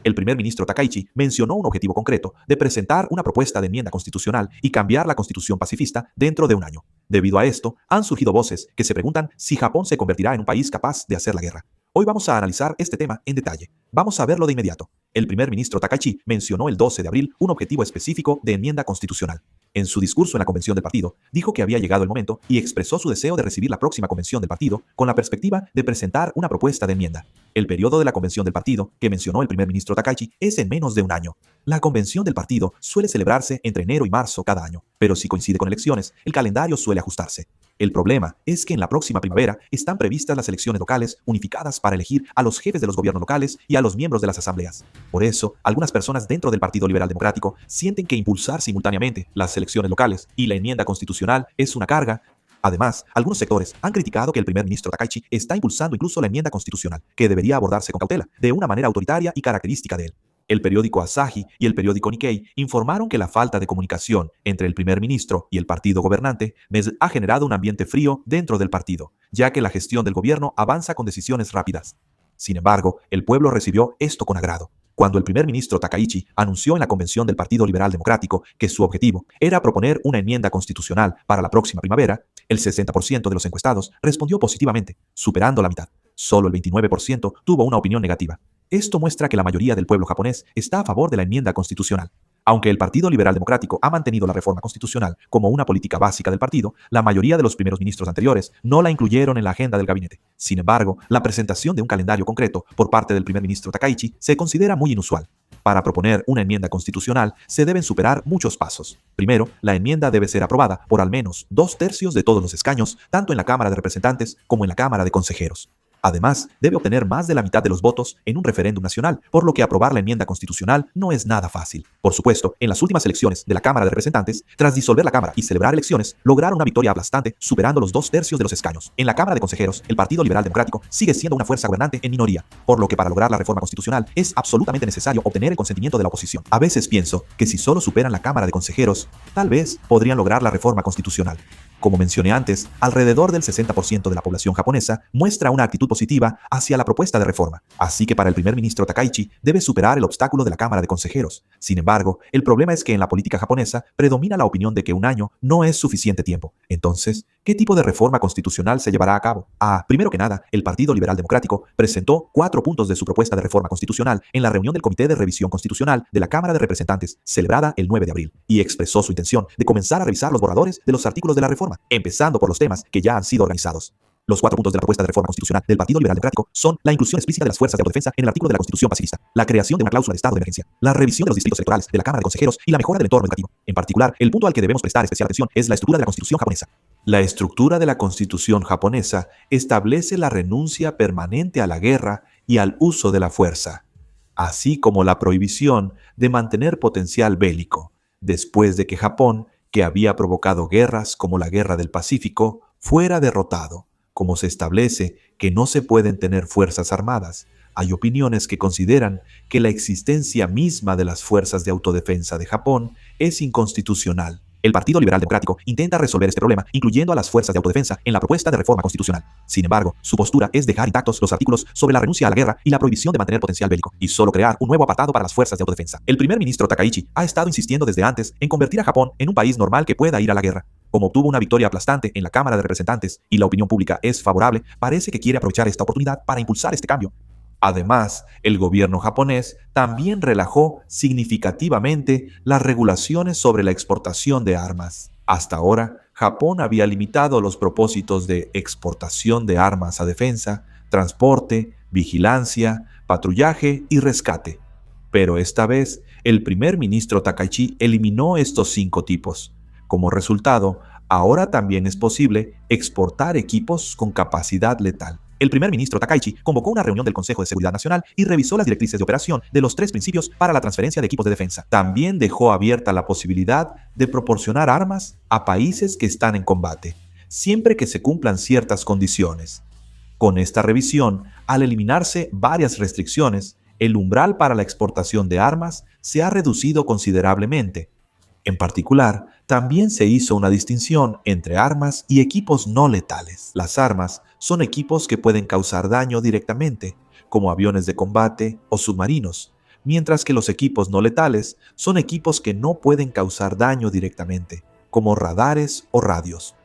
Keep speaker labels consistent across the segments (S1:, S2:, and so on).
S1: el primer ministro Takaichi mencionó un objetivo concreto de presentar una propuesta de enmienda constitucional y cambiar la constitución pacifista dentro de un año. Debido a esto, han surgido voces que se preguntan si Japón se convertirá en un país capaz de hacer la guerra. Hoy vamos a analizar este tema en detalle. Vamos a verlo de inmediato. El primer ministro Takaichi mencionó el 12 de abril un objetivo específico de enmienda constitucional. En su discurso en la convención del partido, dijo que había llegado el momento y expresó su deseo de recibir la próxima convención del partido con la perspectiva de presentar una propuesta de enmienda. El periodo de la convención del partido, que mencionó el primer ministro Takaichi, es en menos de un año. La convención del partido suele celebrarse entre enero y marzo cada año, pero si coincide con elecciones, el calendario suele ajustarse. El problema es que en la próxima primavera están previstas las elecciones locales unificadas para elegir a los jefes de los gobiernos locales y a los miembros de las asambleas. Por eso, algunas personas dentro del Partido Liberal Democrático sienten que impulsar simultáneamente las elecciones locales y la enmienda constitucional es una carga. Además, algunos sectores han criticado que el primer ministro Takaichi está impulsando incluso la enmienda constitucional, que debería abordarse con cautela, de una manera autoritaria y característica de él. El periódico Asahi y el periódico Nikkei informaron que la falta de comunicación entre el primer ministro y el partido gobernante ha generado un ambiente frío dentro del partido, ya que la gestión del gobierno avanza con decisiones rápidas. Sin embargo, el pueblo recibió esto con agrado. Cuando el primer ministro Takaichi anunció en la convención del Partido Liberal Democrático que su objetivo era proponer una enmienda constitucional para la próxima primavera, el 60% de los encuestados respondió positivamente, superando la mitad. Solo el 29% tuvo una opinión negativa. Esto muestra que la mayoría del pueblo japonés está a favor de la enmienda constitucional. Aunque el Partido Liberal Democrático ha mantenido la reforma constitucional como una política básica del partido, la mayoría de los primeros ministros anteriores no la incluyeron en la agenda del gabinete. Sin embargo, la presentación de un calendario concreto por parte del primer ministro Takaichi se considera muy inusual. Para proponer una enmienda constitucional se deben superar muchos pasos. Primero, la enmienda debe ser aprobada por al menos 2/3 de todos los escaños, tanto en la Cámara de Representantes como en la Cámara de Consejeros. Además, debe obtener más de la mitad de los votos en un referéndum nacional, por lo que aprobar la enmienda constitucional no es nada fácil. Por supuesto, en las últimas elecciones de la Cámara de Representantes, tras disolver la Cámara y celebrar elecciones, lograron una victoria aplastante, superando los 2/3 de los escaños. En la Cámara de Consejeros, el Partido Liberal Democrático sigue siendo una fuerza gobernante en minoría, por lo que para lograr la reforma constitucional es absolutamente necesario obtener el consentimiento de la oposición. A veces pienso que si solo superan la Cámara de Consejeros, tal vez podrían lograr la reforma constitucional. Como mencioné antes, alrededor del 60% de la población japonesa muestra una actitud positiva hacia la propuesta de reforma, así que para el primer ministro Takaichi debe superar el obstáculo de la Cámara de Consejeros. Sin embargo, el problema es que en la política japonesa predomina la opinión de que un año no es suficiente tiempo. Entonces, ¿qué tipo de reforma constitucional se llevará a cabo? Primero que nada, el Partido Liberal Democrático presentó 4 puntos de su propuesta de reforma constitucional en la reunión del Comité de Revisión Constitucional de la Cámara de Representantes, celebrada el 9 de abril, y expresó su intención de comenzar a revisar los borradores de los artículos de la reforma, empezando por los temas que ya han sido organizados. Los 4 puntos de la propuesta de reforma constitucional del Partido Liberal Democrático son la inclusión explícita de las fuerzas de autodefensa en el artículo de la Constitución pacifista, la creación de una cláusula de estado de emergencia, la revisión de los distritos electorales de la Cámara de Consejeros y la mejora del entorno educativo. En particular, el punto al que debemos prestar especial atención es la estructura de la Constitución japonesa. La estructura de la Constitución japonesa establece la renuncia permanente a la guerra y al uso de la fuerza, así como la prohibición de mantener potencial bélico, después de que Japón, que había provocado guerras como la Guerra del Pacífico, fuera derrotado. Como se establece que no se pueden tener fuerzas armadas, hay opiniones que consideran que la existencia misma de las fuerzas de autodefensa de Japón es inconstitucional. El Partido Liberal Democrático intenta resolver este problema incluyendo a las fuerzas de autodefensa en la propuesta de reforma constitucional. Sin embargo, su postura es dejar intactos los artículos sobre la renuncia a la guerra y la prohibición de mantener potencial bélico, y solo crear un nuevo apartado para las fuerzas de autodefensa. El primer ministro Takaichi ha estado insistiendo desde antes en convertir a Japón en un país normal que pueda ir a la guerra. Como obtuvo una victoria aplastante en la Cámara de Representantes y la opinión pública es favorable, parece que quiere aprovechar esta oportunidad para impulsar este cambio. Además, el gobierno japonés también relajó significativamente las regulaciones sobre la exportación de armas. Hasta ahora, Japón había limitado los propósitos de exportación de armas a defensa, transporte, vigilancia, patrullaje y rescate. Pero esta vez, el primer ministro Takaichi eliminó estos 5 tipos. Como resultado, ahora también es posible exportar equipos con capacidad letal. El primer ministro Takaichi convocó una reunión del Consejo de Seguridad Nacional y revisó las directrices de operación de los 3 principios para la transferencia de equipos de defensa. También dejó abierta la posibilidad de proporcionar armas a países que están en combate, siempre que se cumplan ciertas condiciones. Con esta revisión, al eliminarse varias restricciones, el umbral para la exportación de armas se ha reducido considerablemente. En particular, también se hizo una distinción entre armas y equipos no letales. Las armas son equipos que pueden causar daño directamente, como aviones de combate o submarinos, mientras que los equipos no letales son equipos que no pueden causar daño directamente, como radares o radios.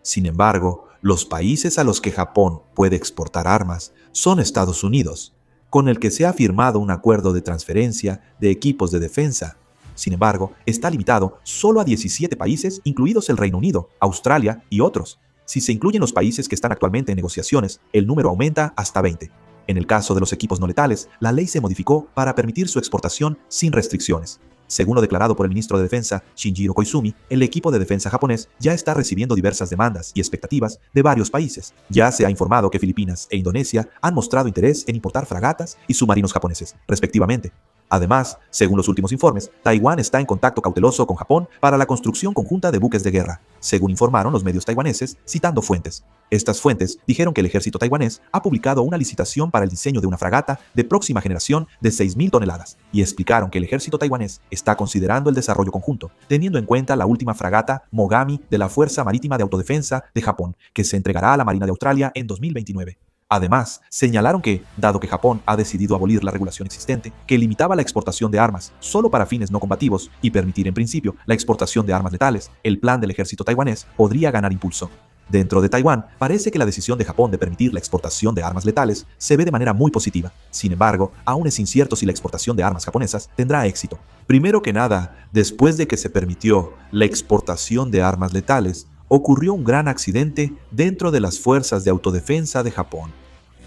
S1: Sin embargo, los países a los que Japón puede exportar armas son Estados Unidos, con el que se ha firmado un acuerdo de transferencia de equipos de defensa. Sin embargo, está limitado solo a 17 países, incluidos el Reino Unido, Australia y otros. Si se incluyen los países que están actualmente en negociaciones, el número aumenta hasta 20. En el caso de los equipos no letales, la ley se modificó para permitir su exportación sin restricciones. Según lo declarado por el ministro de Defensa, Shinjiro Koizumi, el equipo de defensa japonés ya está recibiendo diversas demandas y expectativas de varios países. Ya se ha informado que Filipinas e Indonesia han mostrado interés en importar fragatas y submarinos japoneses, respectivamente. Además, según los últimos informes, Taiwán está en contacto cauteloso con Japón para la construcción conjunta de buques de guerra, según informaron los medios taiwaneses, citando fuentes. Estas fuentes dijeron que el ejército taiwanés ha publicado una licitación para el diseño de una fragata de próxima generación de 6.000 toneladas, y explicaron que el ejército taiwanés está considerando el desarrollo conjunto, teniendo en cuenta la última fragata Mogami de la Fuerza Marítima de Autodefensa de Japón, que se entregará a la Marina de Australia en 2029. Además, señalaron que, dado que Japón ha decidido abolir la regulación existente, que limitaba la exportación de armas solo para fines no combativos y permitir en principio la exportación de armas letales, el plan del ejército taiwanés podría ganar impulso. Dentro de Taiwán, parece que la decisión de Japón de permitir la exportación de armas letales se ve de manera muy positiva. Sin embargo, aún es incierto si la exportación de armas japonesas tendrá éxito. Primero que nada, después de que se permitió la exportación de armas letales, ocurrió un gran accidente dentro de las fuerzas de autodefensa de Japón.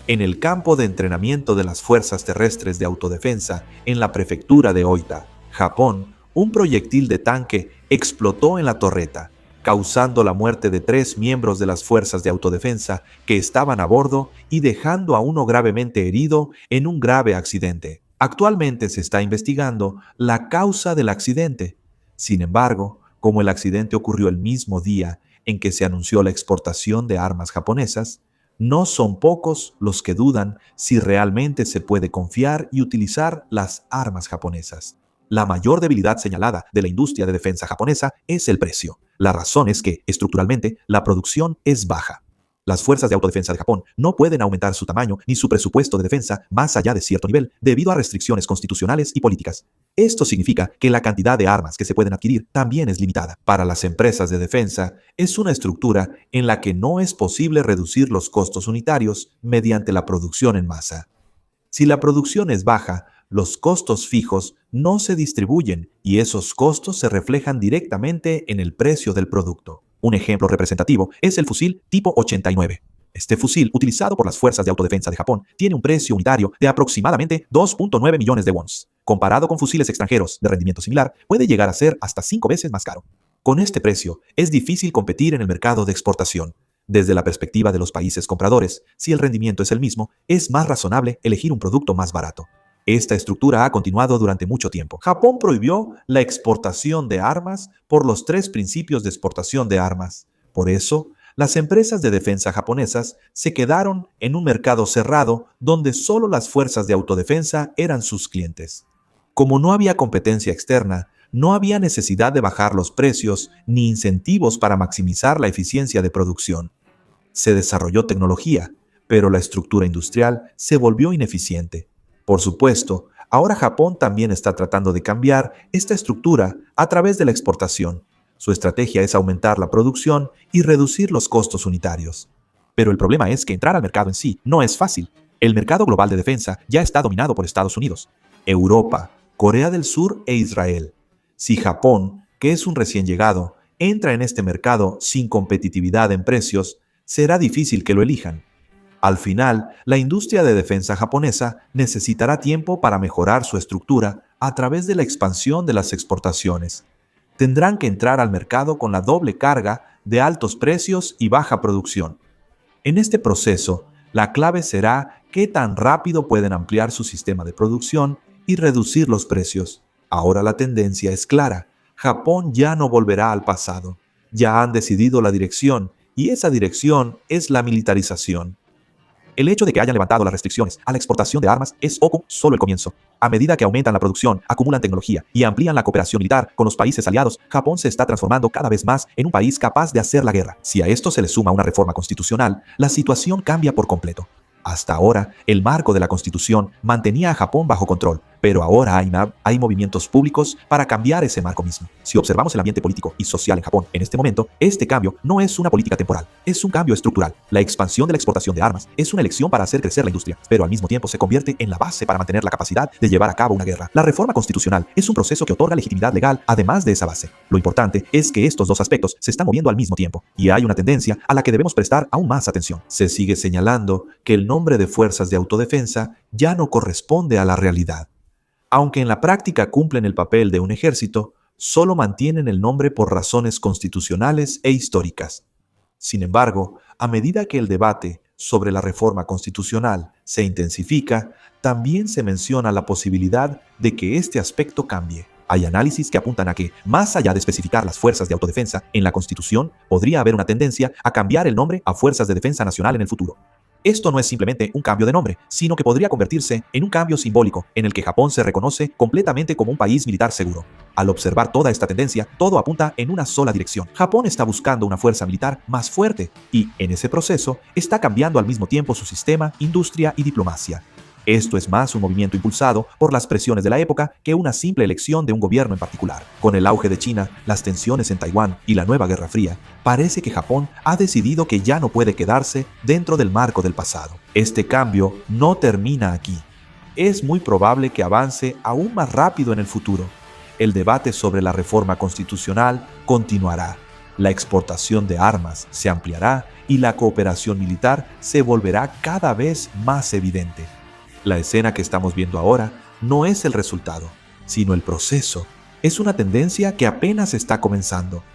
S1: En el campo de entrenamiento de las fuerzas terrestres de autodefensa en la prefectura de Oita, Japón, un proyectil de tanque explotó en la torreta, causando la muerte de 3 miembros de las fuerzas de autodefensa que estaban a bordo y dejando a uno gravemente herido en un grave accidente. Actualmente se está investigando la causa del accidente. Sin embargo, como el accidente ocurrió el mismo día en que se anunció la exportación de armas japonesas, no son pocos los que dudan si realmente se puede confiar y utilizar las armas japonesas. La mayor debilidad señalada de la industria de defensa japonesa es el precio. La razón es que, estructuralmente, la producción es baja. Las fuerzas de autodefensa de Japón no pueden aumentar su tamaño ni su presupuesto de defensa más allá de cierto nivel debido a restricciones constitucionales y políticas. Esto significa que la cantidad de armas que se pueden adquirir también es limitada. Para las empresas de defensa, es una estructura en la que no es posible reducir los costos unitarios mediante la producción en masa. Si la producción es baja, los costos fijos no se distribuyen y esos costos se reflejan directamente en el precio del producto. Un ejemplo representativo es el fusil tipo 89. Este fusil, utilizado por las fuerzas de autodefensa de Japón, tiene un precio unitario de aproximadamente 2.9 millones de wons. Comparado con fusiles extranjeros de rendimiento similar, puede llegar a ser hasta 5 veces más caro. Con este precio, es difícil competir en el mercado de exportación. Desde la perspectiva de los países compradores, si el rendimiento es el mismo, es más razonable elegir un producto más barato. Esta estructura ha continuado durante mucho tiempo. Japón prohibió la exportación de armas por los 3 principios de exportación de armas. Por eso, las empresas de defensa japonesas se quedaron en un mercado cerrado donde solo las fuerzas de autodefensa eran sus clientes. Como no había competencia externa, no había necesidad de bajar los precios ni incentivos para maximizar la eficiencia de producción. Se desarrolló tecnología, pero la estructura industrial se volvió ineficiente. Por supuesto, ahora Japón también está tratando de cambiar esta estructura a través de la exportación. Su estrategia es aumentar la producción y reducir los costos unitarios. Pero el problema es que entrar al mercado en sí no es fácil. El mercado global de defensa ya está dominado por Estados Unidos, Europa, Corea del Sur e Israel. Si Japón, que es un recién llegado, entra en este mercado sin competitividad en precios, será difícil que lo elijan. Al final, la industria de defensa japonesa necesitará tiempo para mejorar su estructura a través de la expansión de las exportaciones. Tendrán que entrar al mercado con la doble carga de altos precios y baja producción. En este proceso, la clave será qué tan rápido pueden ampliar su sistema de producción y reducir los precios. Ahora la tendencia es clara. Japón ya no volverá al pasado. Ya han decidido la dirección, y esa dirección es la militarización. El hecho de que hayan levantado las restricciones a la exportación de armas es solo el comienzo. A medida que aumentan la producción, acumulan tecnología y amplían la cooperación militar con los países aliados, Japón se está transformando cada vez más en un país capaz de hacer la guerra. Si a esto se le suma una reforma constitucional, la situación cambia por completo. Hasta ahora, el marco de la Constitución mantenía a Japón bajo control, pero ahora hay movimientos públicos para cambiar ese marco mismo. Si observamos el ambiente político y social en Japón en este momento, este cambio no es una política temporal, es un cambio estructural. La expansión de la exportación de armas es una elección para hacer crecer la industria, pero al mismo tiempo se convierte en la base para mantener la capacidad de llevar a cabo una guerra. La reforma constitucional es un proceso que otorga legitimidad legal además de esa base. Lo importante es que estos dos aspectos se están moviendo al mismo tiempo, y hay una tendencia a la que debemos prestar aún más atención. Se sigue señalando que el nombre de fuerzas de autodefensa ya no corresponde a la realidad. Aunque en la práctica cumplen el papel de un ejército, solo mantienen el nombre por razones constitucionales e históricas. Sin embargo, a medida que el debate sobre la reforma constitucional se intensifica, también se menciona la posibilidad de que este aspecto cambie. Hay análisis que apuntan a que, más allá de especificar las fuerzas de autodefensa en la Constitución, podría haber una tendencia a cambiar el nombre a Fuerzas de Defensa Nacional en el futuro. Esto no es simplemente un cambio de nombre, sino que podría convertirse en un cambio simbólico en el que Japón se reconoce completamente como un país militar seguro. Al observar toda esta tendencia, todo apunta en una sola dirección. Japón está buscando una fuerza militar más fuerte y, en ese proceso, está cambiando al mismo tiempo su sistema, industria y diplomacia. Esto es más un movimiento impulsado por las presiones de la época que una simple elección de un gobierno en particular. Con el auge de China, las tensiones en Taiwán y la nueva Guerra Fría, parece que Japón ha decidido que ya no puede quedarse dentro del marco del pasado. Este cambio no termina aquí. Es muy probable que avance aún más rápido en el futuro. El debate sobre la reforma constitucional continuará. La exportación de armas se ampliará y la cooperación militar se volverá cada vez más evidente. La escena que estamos viendo ahora no es el resultado, sino el proceso. Es una tendencia que apenas está comenzando.